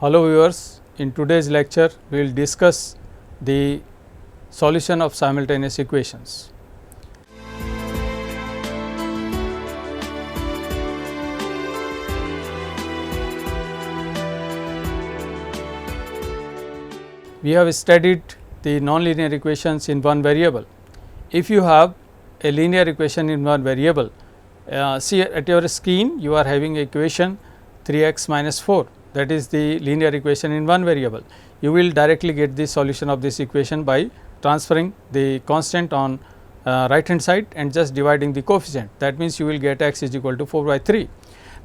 Hello viewers, in today's lecture we will discuss the solution of simultaneous equations. We have studied the nonlinear equations in one variable. If you have a linear equation in one variable, see at your screen you are having equation 3x minus 4, that is the linear equation in one variable. You will directly get the solution of this equation by transferring the constant on right hand side and just dividing the coefficient. That means, you will get x is equal to 4 by 3.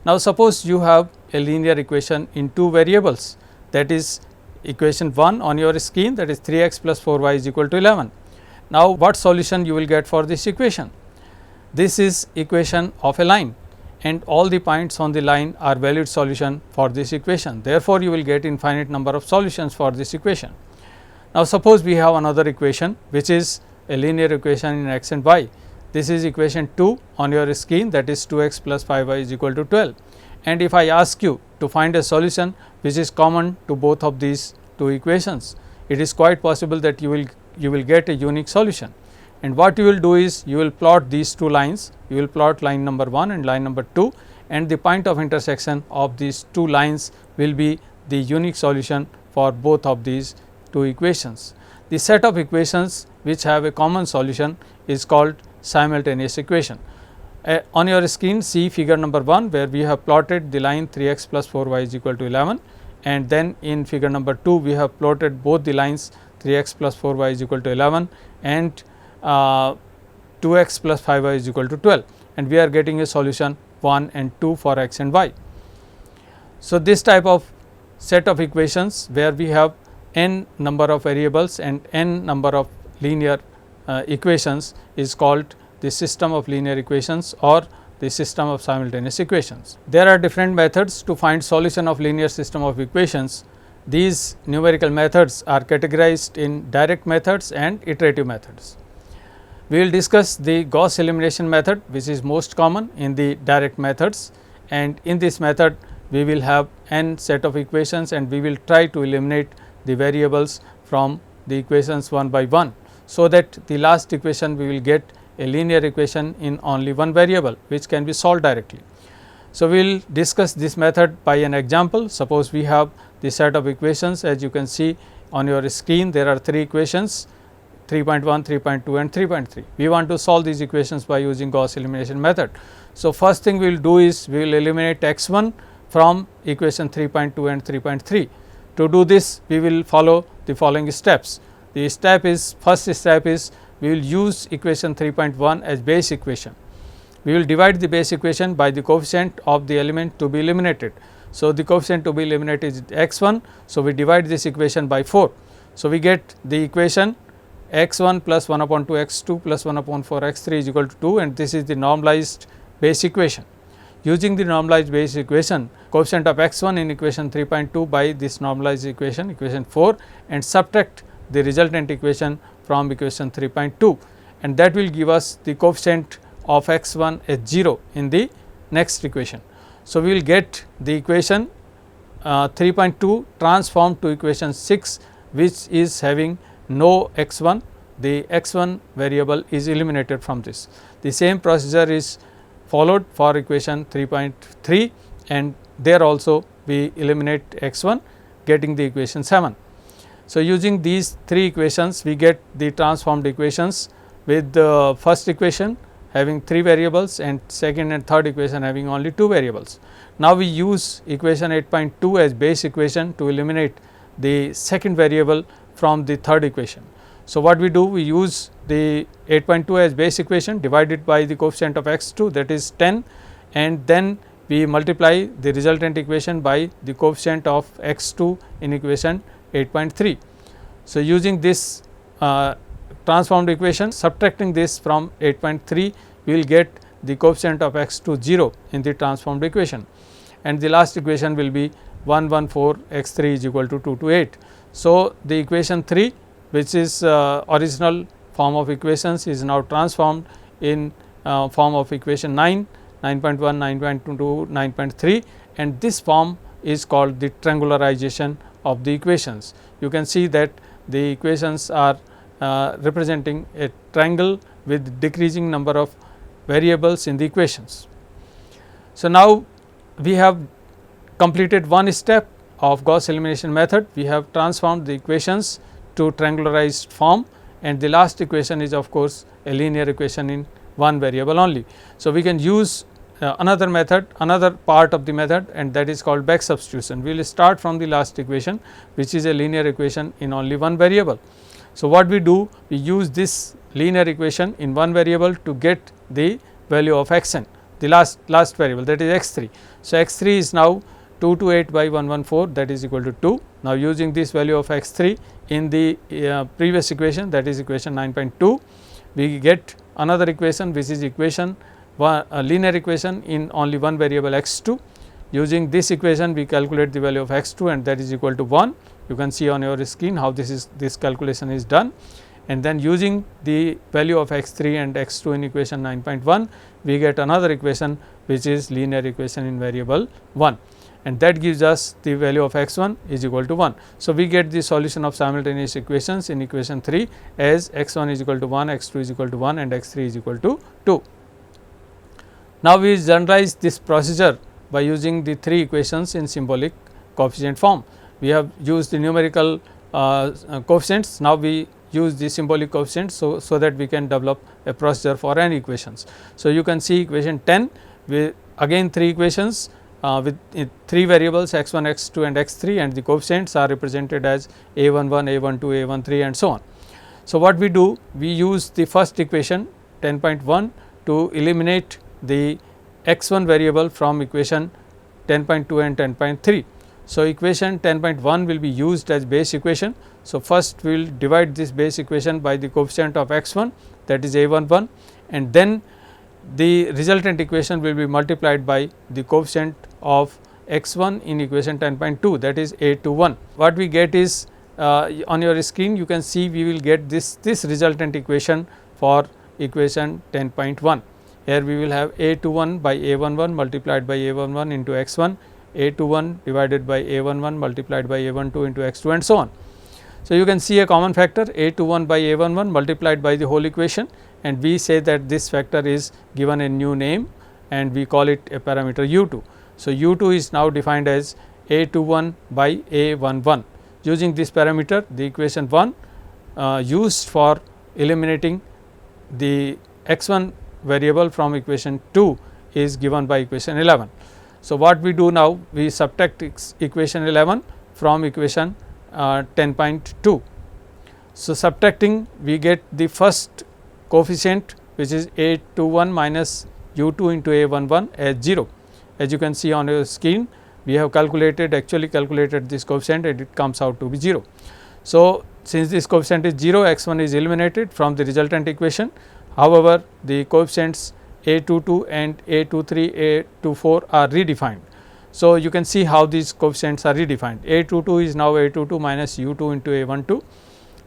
Now, suppose you have a linear equation in two variables, that is equation 1 on your screen, that is 3x plus 4y is equal to 11. Now, what solution you will get for this equation? This is equation of a line and all the points on the line are valid solution for this equation. Therefore, you will get infinite number of solutions for this equation. Now, suppose we have another equation which is a linear equation in x and y. This is equation 2 on your screen, that is 2x plus 5y is equal to 12. And if I ask you to find a solution which is common to both of these two equations, it is quite possible that you will get a unique solution. And what you will do is, you will plot these two lines, you will plot line number 1 and line number 2, and the point of intersection of these two lines will be the unique solution for both of these two equations. The set of equations which have a common solution is called simultaneous equation. On your screen, see figure number 1, where we have plotted the line 3x plus 4y is equal to 11, and then in figure number 2 we have plotted both the lines 3x plus 4y is equal to 11 and 2x plus 5y is equal to 12, and we are getting a solution 1 and 2 for x and y. So, this type of set of equations where we have n number of variables and n number of linear equations is called the system of linear equations or the system of simultaneous equations. There are different methods to find solution of linear system of equations. These numerical methods are categorized in direct methods and iterative methods. We will discuss the Gauss elimination method, which is most common in the direct methods, and in this method we will have n set of equations and we will try to eliminate the variables from the equations one by one, so that the last equation we will get a linear equation in only one variable which can be solved directly. So, we will discuss this method by an example. Suppose we have the set of equations, as you can see on your screen, there are three equations 3.1, 3.2 and 3.3. We want to solve these equations by using Gauss elimination method. So, first thing we will do is, we will eliminate x1 from equation 3.2 and 3.3. To do this, we will follow the following steps. The first step is, we will use equation 3.1 as base equation. We will divide the base equation by the coefficient of the element to be eliminated. So, the coefficient to be eliminated is x1. So, we divide this equation by 4. So, we get the equation x1 plus 1 upon 2 x2 plus 1 upon 4 x3 is equal to 2, and this is the normalized base equation. Using the normalized base equation, coefficient of x1 in equation 3.2 by this normalized equation 4, and subtract the resultant equation from equation 3.2, and that will give us the coefficient of x1 as 0 in the next equation. So, we will get the equation 3.2 transformed to equation 6, which is having no x1, the x1 variable is eliminated from this. The same procedure is followed for equation 3.3, and there also we eliminate x1, getting the equation 7. So, using these three equations, we get the transformed equations with the first equation having 3 variables and second and third equation having only 2 variables. Now, we use equation 8.2 as base equation to eliminate the second variable from the third equation. So, what we do, we use the 8.2 as base equation divided by the coefficient of x2, that is 10, and then we multiply the resultant equation by the coefficient of x2 in equation 8.3. So, using this transformed equation, subtracting this from 8.3, we will get the coefficient of x2 0 in the transformed equation, and the last equation will be 114 x3 is equal to 228. So, the equation 3, which is original form of equations, is now transformed in form of equation 9, 9.1, 9.2, 9.3, and this form is called the triangularization of the equations. You can see that the equations are representing a triangle with decreasing number of variables in the equations. So, now we have completed one step of Gauss elimination method. We have transformed the equations to triangularized form, and the last equation is of course a linear equation in one variable only. So, we can use another method, another part of the method, and that is called back substitution. We will start from the last equation, which is a linear equation in only one variable. So, what we do? We use this linear equation in one variable to get the value of x n, the last variable, that is x 3. So, x 3 is now 228 by 114, that is equal to 2. Now, using this value of x 3 in the previous equation, that is equation 9.2, we get another equation which is equation linear equation in only one variable x 2. Using this equation, we calculate the value of x 2, and that is equal to 1. You can see on your screen how this calculation is done, and then using the value of x 3 and x 2 in equation 9.1, we get another equation which is linear equation in variable 1, and that gives us the value of x 1 is equal to 1. So, we get the solution of simultaneous equations in equation 3 as x 1 is equal to 1, x 2 is equal to 1, and x 3 is equal to 2. Now, we generalize this procedure by using the three equations in symbolic coefficient form. We have used the numerical coefficients. Now, we use the symbolic coefficients, so that we can develop a procedure for n equations. So, you can see equation 10 with again three equations with three variables x 1, x 2 and x 3, and the coefficients are represented as a 1 1, a 1 2, a 1 3 and so on. So, what we do? We use the first equation 10.1 to eliminate the x 1 variable from equation 10.2 and 10.3. So, equation 10.1 will be used as base equation. So, first we will divide this base equation by the coefficient of x 1, that is a 1 1, and then the resultant equation will be multiplied by the coefficient of x 1 in equation 10.2, that is a 2 1. What we get is on your screen you can see we will get this resultant equation for equation 10.1. Here we will have a 2 1 by a 1 1 multiplied by a 1 1 into x 1, a 2 1 divided by a 1 1 multiplied by a 1 2 into x 2 and so on. So, you can see a common factor a 2 1 by a 1 1 multiplied by the whole equation, and we say that this factor is given a new name and we call it a parameter u 2. So, u 2 is now defined as a 2 1 by a 1 1. Using this parameter, the equation 1 used for eliminating the x 1 variable from equation 2 is given by equation 11. So, what we do now? We subtract equation 11 from equation 10.2. So, subtracting, we get the first coefficient which is a 2 1 minus u 2 into a 1 1 as 0. As you can see on your screen, we have actually calculated this coefficient, and it comes out to be 0. So, since this coefficient is 0, x 1 is eliminated from the resultant equation. However, the coefficients a 2 2 and a 2 3, a 2 4 are redefined. So, you can see how these coefficients are redefined. A 2 2 is now a 2 2 minus u 2 into a 1 2,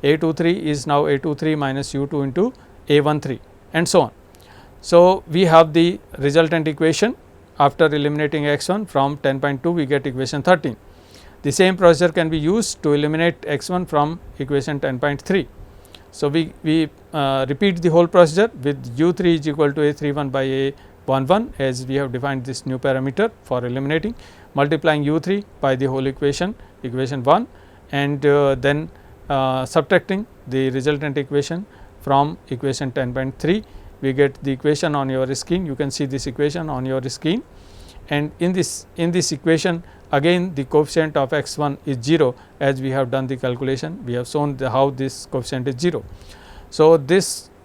a 2 3 is now a 2 3 minus u 2 into a 1 3 and so on. So, we have the resultant equation after eliminating x 1 from 10.2, we get equation 13. The same procedure can be used to eliminate x 1 from equation 10.3. So, we repeat the whole procedure with u 3 is equal to a 3 1 by a 1 1, as we have defined this new parameter for eliminating, multiplying u 3 by the whole equation 1, and then subtracting the resultant equation from equation 10.3. We get the equation on your screen. You can see this equation on your screen, and in this equation again the coefficient of x 1 is 0, as we have done the calculation. We have shown how this coefficient is 0. So,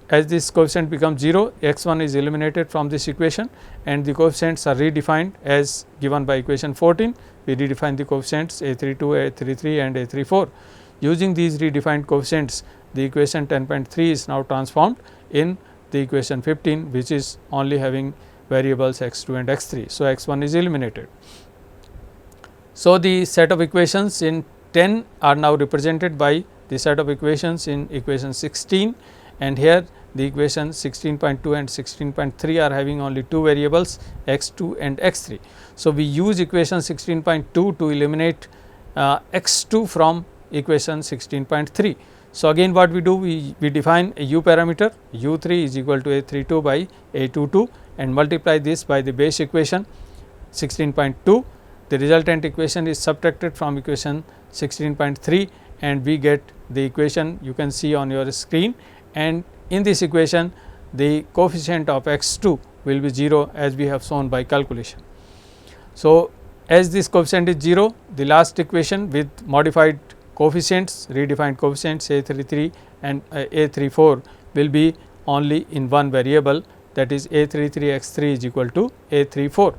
as this coefficient becomes 0, x 1 is eliminated from this equation, and the coefficients are redefined as given by equation 14. We redefine the coefficients a 3 2, a 3 3 and a 3 4. Using these redefined coefficients, the equation 10.3 is now transformed in the equation 15, which is only having variables x 2 and x 3. So, x 1 is eliminated. So, the set of equations in 10 are now represented by the set of equations in equation 16, and here the equation 16.2 and 16.3 are having only two variables x 2 and x 3. So, we use equation 16.2 to eliminate x 2 from equation 16.3. So, again what we do, we define a u parameter u 3 is equal to a 32 by a 22 and multiply this by the base equation 16.2. The resultant equation is subtracted from equation 16.3 and we get the equation you can see on your screen, and in this equation the coefficient of x 2 will be 0 as we have shown by calculation. So, as this coefficient is 0, the last equation with modified coefficients, redefined coefficients a 33 and a 34 will be only in one variable, that is a 33 x 3 is equal to a 34.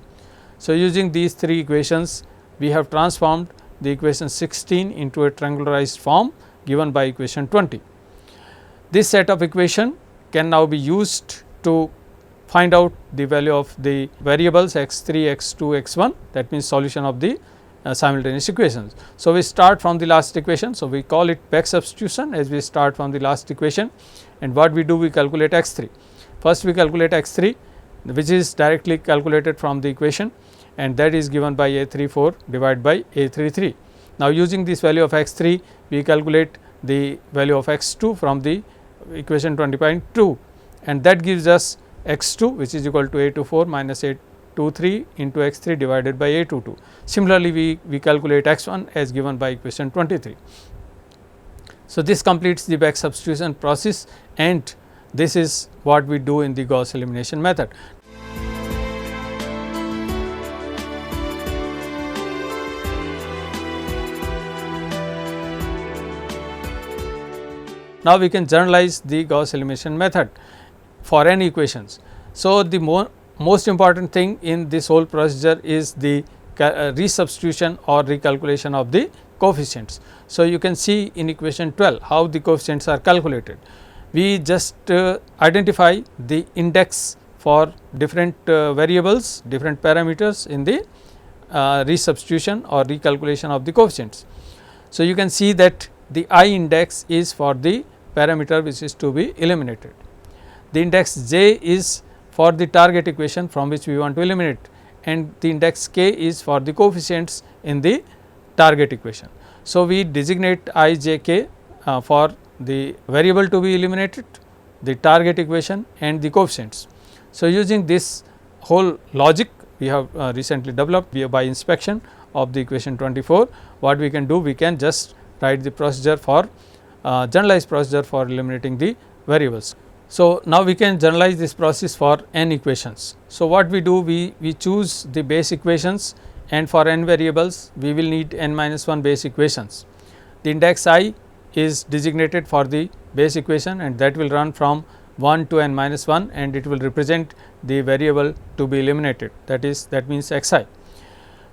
So, using these three equations we have transformed the equation 16 into a triangularized form given by equation 20. This set of equation can now be used to find out the value of the variables x 3, x 2, x 1, that means solution of the simultaneous equations. So, we start from the last equation. So, we call it back substitution as we start from the last equation, and what we do, we calculate x 3. First we calculate x 3 which is directly calculated from the equation, and that is given by a 34 divided by a 33. Now, using this value of x 3 we calculate the value of x 2 from the equation 20.2, and that gives us x 2 which is equal to a 24 minus a 23 into x 3 divided by a 22. Similarly, we calculate x 1 as given by equation 23. So, this completes the back substitution process, and this is what we do in the Gauss elimination method. Now, we can generalize the Gauss elimination method for n equations. So, the most important thing in this whole procedure is the resubstitution or recalculation of the coefficients. So, you can see in equation 12 how the coefficients are calculated. We just identify the index for different variables, different parameters in the resubstitution or recalculation of the coefficients. So, you can see that the I index is for the parameter which is to be eliminated. The index j is for the target equation from which we want to eliminate, and the index k is for the coefficients in the target equation. So, we designate I, j, k for the variable to be eliminated, the target equation and the coefficients. So, using this whole logic we have recently developed by inspection of the equation 24, what we can do, we can just write the procedure for generalized procedure for eliminating the variables. So, now we can generalize this process for n equations. So, what we do, we choose the base equations, and for n variables we will need n minus 1 base equations. The index I is designated for the base equation, and that will run from 1 to n minus 1, and it will represent the variable to be eliminated, that means x I.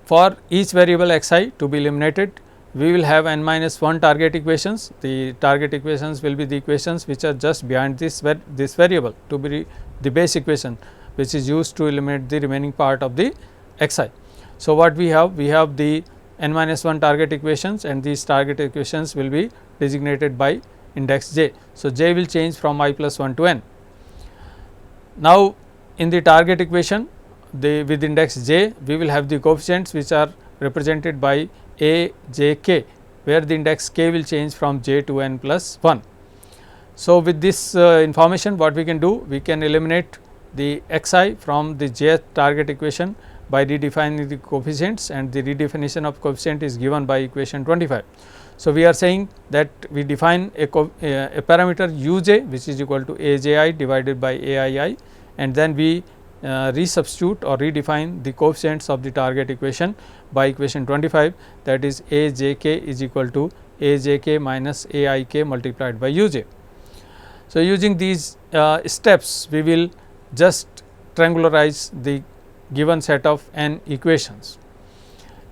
For each variable x I to be eliminated, we will have n minus 1 target equations. The target equations will be the equations which are just behind this variable to be the base equation which is used to eliminate the remaining part of the x I. So, what we have? We have the n minus 1 target equations, and these target equations will be designated by index j. So, j will change from I plus 1 to n. Now, in the target equation with index j, we will have the coefficients which are represented by a, j, k, where the index k will change from j to n plus 1. So, with this information, what we can do? We can eliminate the x I from the jth target equation by redefining the coefficients, and the redefinition of coefficient is given by equation 25. So, we are saying that we define a parameter u j which is equal to a j I divided by a I I, and then we resubstitute or redefine the coefficients of the target equation by equation 25, that is a j k is equal to a j k minus a I k multiplied by u j. So, using these steps, we will just triangularize the given set of n equations.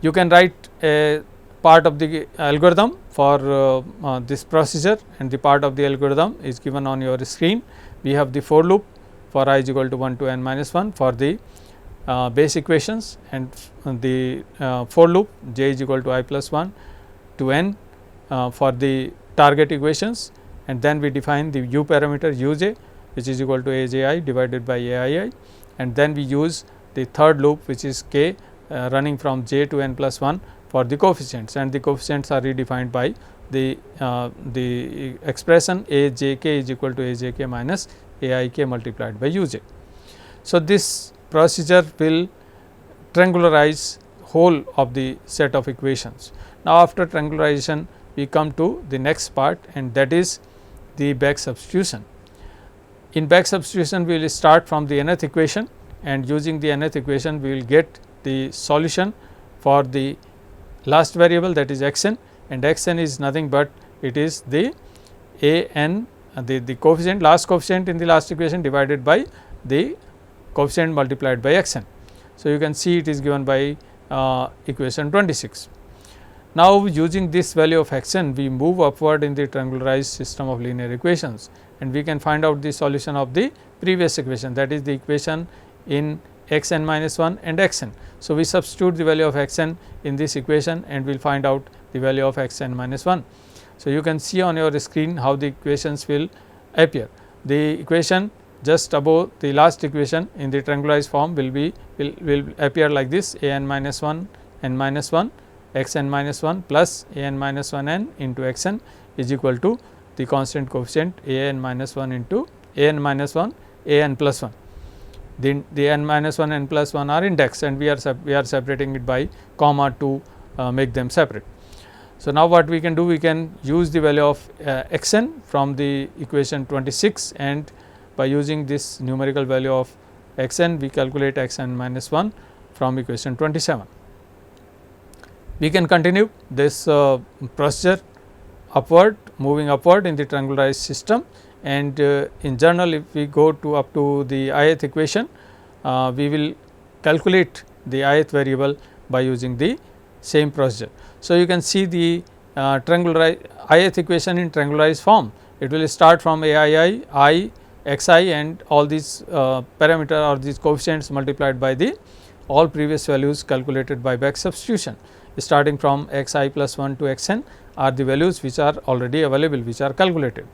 You can write a part of the algorithm for this procedure, and the part of the algorithm is given on your screen. We have the for loop for I is equal to 1 to n minus 1 for the base equations, and the for loop j is equal to I plus 1 to n for the target equations, and then we define the u parameter uj, which is equal to aji divided by aii, and then we use the third loop, which is k running from j to n plus 1 for the coefficients, and the coefficients are redefined by the expression a j k is equal to a j k minus a I k multiplied by u j. So, this procedure will triangularize whole of the set of equations. Now, after triangularization we come to the next part, and that is the back substitution. In back substitution we will start from the nth equation, and using the nth equation we will get the solution for the last variable, that is x n, and x n is nothing but it is the a n, the coefficient, last coefficient in the last equation divided by the coefficient multiplied by x n. So, you can see it is given by equation 26. Now, using this value of x n, we move upward in the triangularized system of linear equations, and we can find out the solution of the previous equation, that is the equation in x n minus 1 and x n. So, we substitute the value of x n in this equation, and we will find out the value of x n minus 1. So, you can see on your screen how the equations will appear. The equation just above the last equation in the triangularized form will appear like this: a n minus 1 n minus 1 x n minus 1 plus a n minus 1 n into x n is equal to the constant coefficient a n minus 1 into a n minus 1 a n plus 1. The n minus 1 n plus 1 are index, and we are separating it by comma to make them separate. So, now what we can do, we can use the value of x n from the equation 26, and by using this numerical value of x n we calculate x n minus 1 from equation 27. We can continue this procedure upward, moving upward in the triangularized system, and in general if we go to up to the ith equation, we will calculate the ith variable by using the same procedure. So, you can see the triangularized ith equation in triangularized form. It will start from aii, I, xi, and all these parameter or these coefficients multiplied by the all previous values calculated by back substitution. Starting from xi plus 1 to xn are the values which are already available, which are calculated.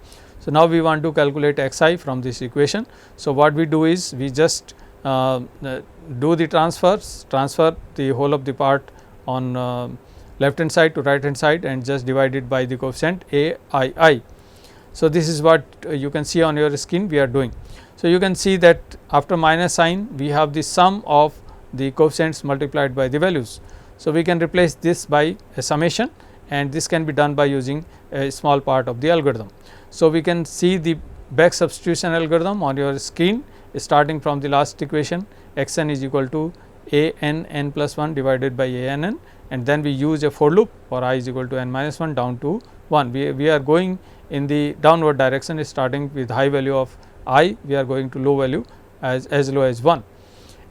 So, now we want to calculate xi from this equation. So, what we do is we just do the transfer the whole of the part on left hand side to right hand side, and just divide it by the coefficient a I I. So, this is what you can see on your screen we are doing. So, you can see that after minus sign we have the sum of the coefficients multiplied by the values. So, we can replace this by a summation, and this can be done by using a small part of the algorithm. So, we can see the back substitution algorithm on your screen, starting from the last equation x n is equal to a n n plus 1 divided by a n n, and then we use a for loop for I is equal to n minus 1 down to 1. We are going in the downward direction, starting with high value of I, we are going to low value as low as 1,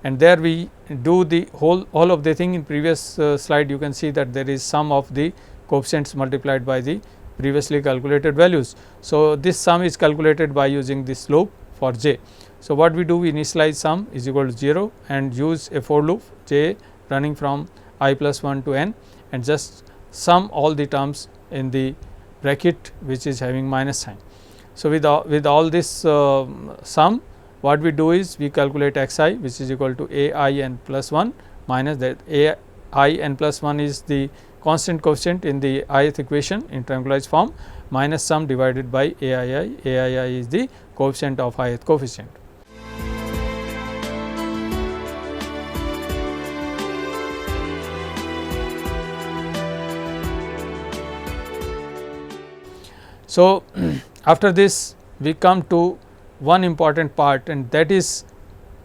and there we do the whole of the thing. In previous slide you can see that there is sum of the coefficients multiplied by the previously calculated values. So, this sum is calculated by using this loop for j. So, what we do, we initialize sum is equal to 0 and use a for loop j running from I plus 1 to n, and just sum all the terms in the bracket which is having minus sign. So, with all this sum, what we do is we calculate x I, which is equal to a I n plus 1 minus that a I n plus 1 is the constant coefficient in the ith equation in triangularized form, minus sum divided by aii. Aii is the coefficient of ith coefficient. So, after this we come to one important part, and that is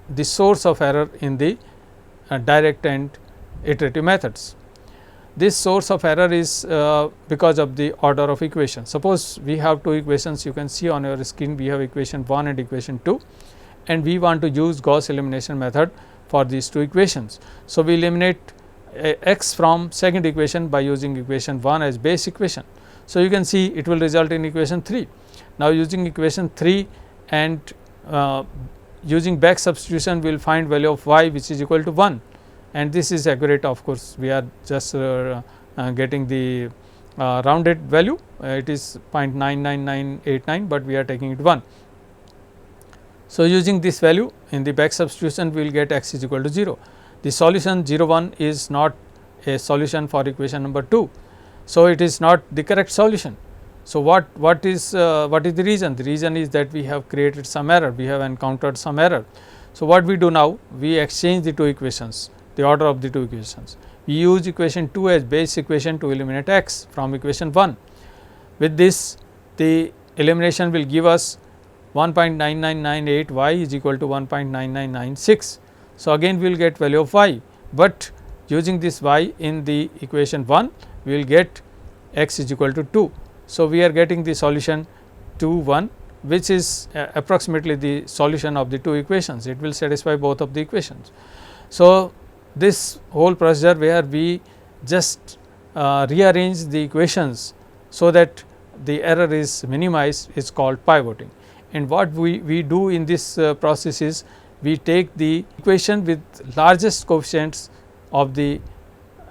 the source of error in the direct and iterative methods. This source of error is because of the order of equations. Suppose we have two equations, you can see on your screen we have equation 1 and equation 2, and we want to use Gauss elimination method for these two equations. So, we eliminate x from second equation by using equation 1 as base equation. So, you can see it will result in equation 3. Now, using equation 3 and using back substitution, we will find value of y which is equal to 1, and this is accurate. Of course, we are just getting the rounded value, it is 0.99989, but we are taking it 1. So, using this value in the back substitution we will get x is equal to 0. The solution 0 1 is not a solution for equation number 2. So, it is not the correct solution. So, what is the reason? The reason is that we have created some error, we have encountered some error. So, what we do now? We exchange the two equations, the order of the two equations. We use equation 2 as base equation to eliminate x from equation 1. With this, the elimination will give us 1.9998 y is equal to 1.9996. So, again we will get value of y, but using this y in the equation 1 we will get x is equal to 2. So, we are getting the solution 2 1, which is approximately the solution of the two equations. It will satisfy both of the equations. So, this whole procedure where we just rearrange the equations so that the error is minimized is called pivoting. And what we do in this process is we take the equation with largest coefficients of the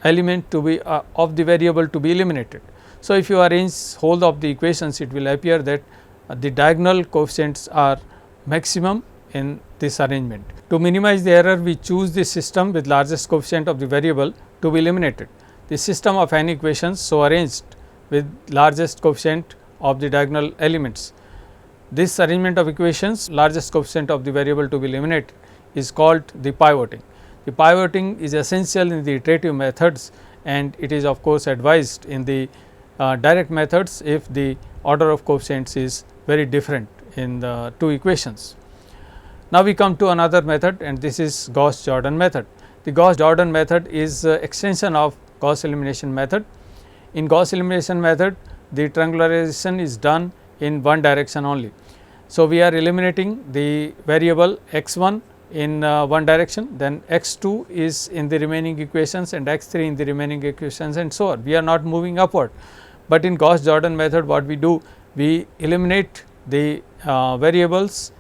element to be of the variable to be eliminated. So, if you arrange whole of the equations, it will appear that the diagonal coefficients are maximum in this arrangement. To minimize the error, we choose the system with largest coefficient of the variable to be eliminated. The system of n equations so arranged with largest coefficient of the diagonal elements. This arrangement of equations, largest coefficient of the variable to be eliminated, is called the pivoting. The pivoting is essential in the iterative methods, and it is of course advised in the direct methods if the order of coefficients is very different in the two equations. Now, we come to another method, and this is Gauss-Jordon method. The Gauss-Jordon method is extension of Gauss elimination method. In Gauss elimination method, the triangularization is done in one direction only. So, we are eliminating the variable x 1 in one direction, then x 2 is in the remaining equations and x 3 in the remaining equations, and so on. We are not moving upward, but in Gauss-Jordon method what we do? We eliminate the variables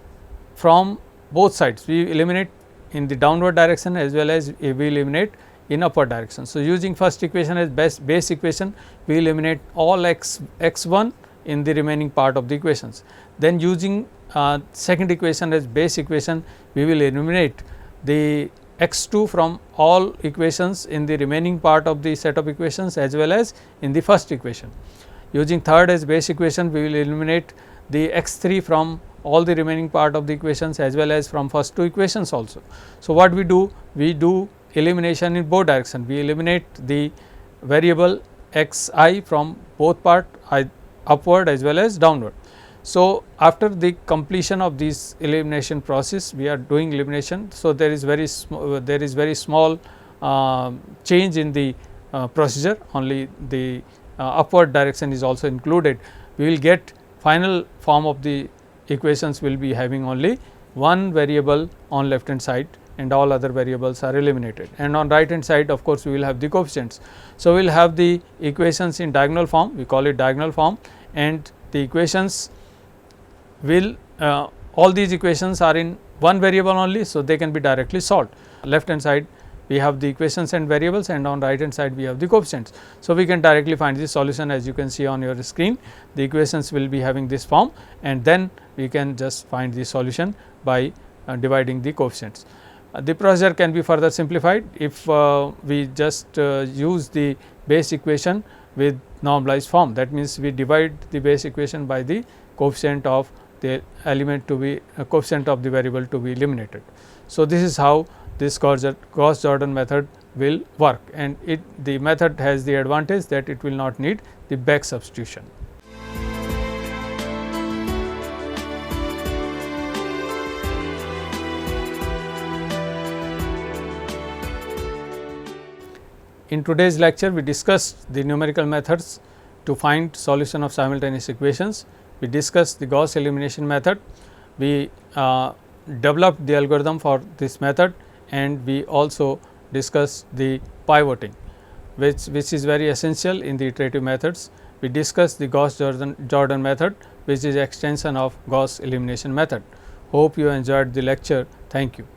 from both sides. We eliminate in the downward direction as well as we eliminate in upward direction. So, using first equation as base equation, we eliminate all x 1 in the remaining part of the equations. Then using second equation as base equation, we will eliminate the x 2 from all equations in the remaining part of the set of equations as well as in the first equation. Using third as base equation, we will eliminate the x 3 from all the remaining part of the equations as well as from first two equations also. So, what we do? We do elimination in both directions. We eliminate the variable x I from both part, upward as well as downward. So, after the completion of this elimination process, we are doing elimination. So, there is very small change in the procedure, only the upward direction is also included. We will get final form of the equations will be having only one variable on left hand side and all other variables are eliminated, and on right hand side of course, we will have the coefficients. So, we will have the equations in diagonal form, we call it diagonal form, and the equations will all these equations are in one variable only. So, they can be directly solved. Left hand side we have the equations and variables, and on right hand side we have the coefficients. So, we can directly find the solution, as you can see on your screen. The equations will be having this form, and then we can just find the solution by dividing the coefficients. The procedure can be further simplified if we just use the base equation with normalized form. That means, we divide the base equation by the coefficient of the element to be coefficient of the variable to be eliminated. So, this is how this Gauss-Jordon method will work, and the method has the advantage that it will not need the back substitution. In today's lecture, we discussed the numerical methods to find solution of simultaneous equations. We discussed the Gauss elimination method. We developed the algorithm for this method, and we also discussed the pivoting, which is very essential in the iterative methods. We discussed the Gauss-Jordon method, which is extension of Gauss elimination method. Hope you enjoyed the lecture. Thank you.